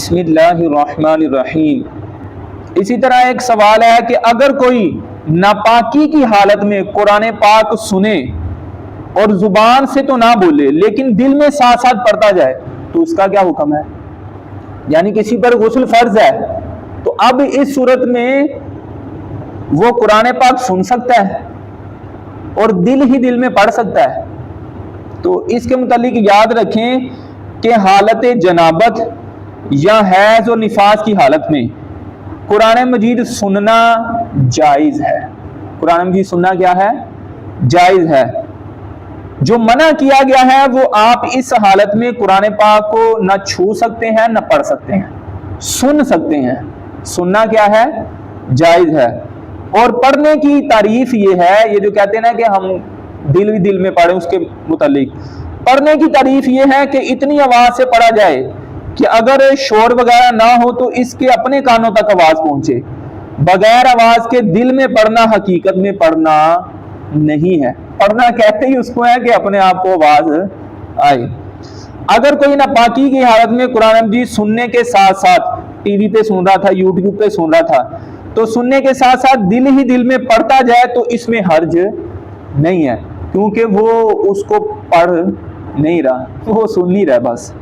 بسم اللہ الرحمن الرحیم۔ اسی طرح ایک سوال ہے کہ اگر کوئی ناپاکی کی حالت میں قرآن پاک سنے اور زبان سے تو نہ بولے لیکن دل میں ساتھ ساتھ پڑھتا جائے تو اس کا کیا حکم ہے؟ یعنی کسی پر غسل فرض ہے تو اب اس صورت میں وہ قرآن پاک سن سکتا ہے اور دل ہی دل میں پڑھ سکتا ہے؟ تو اس کے متعلق یاد رکھیں کہ حالت جنابت یا حیض اور نفاس کی حالت میں قرآن مجید سننا جائز ہے۔ قرآن مجید سننا کیا ہے؟ جائز ہے۔ جو منع کیا گیا ہے وہ آپ اس حالت میں قرآن پاک کو نہ چھو سکتے ہیں نہ پڑھ سکتے ہیں، سن سکتے ہیں۔ سننا کیا ہے؟ جائز ہے۔ اور پڑھنے کی تعریف یہ ہے، یہ جو کہتے ہیں نا کہ ہم دل ہی دل میں پڑھیں، اس کے متعلق پڑھنے کی تعریف یہ ہے کہ اتنی آواز سے پڑھا جائے کہ اگر شور وغیرہ نہ ہو تو اس کے اپنے کانوں تک آواز پہنچے۔ بغیر آواز کے دل میں پڑھنا حقیقت میں پڑھنا نہیں ہے۔ پڑھنا کہتے ہی اس کو ہے کہ اپنے آپ کو آواز آئے۔ اگر کوئی ناپاکی کی حالت میں قرآن مجید سننے کے ساتھ ساتھ ٹی وی پہ سن رہا تھا، یوٹیوب پہ سن رہا تھا، تو سننے کے ساتھ ساتھ دل ہی دل میں پڑھتا جائے تو اس میں حرج نہیں ہے، کیونکہ وہ اس کو پڑھ نہیں رہا، وہ سن نہیں رہا بس۔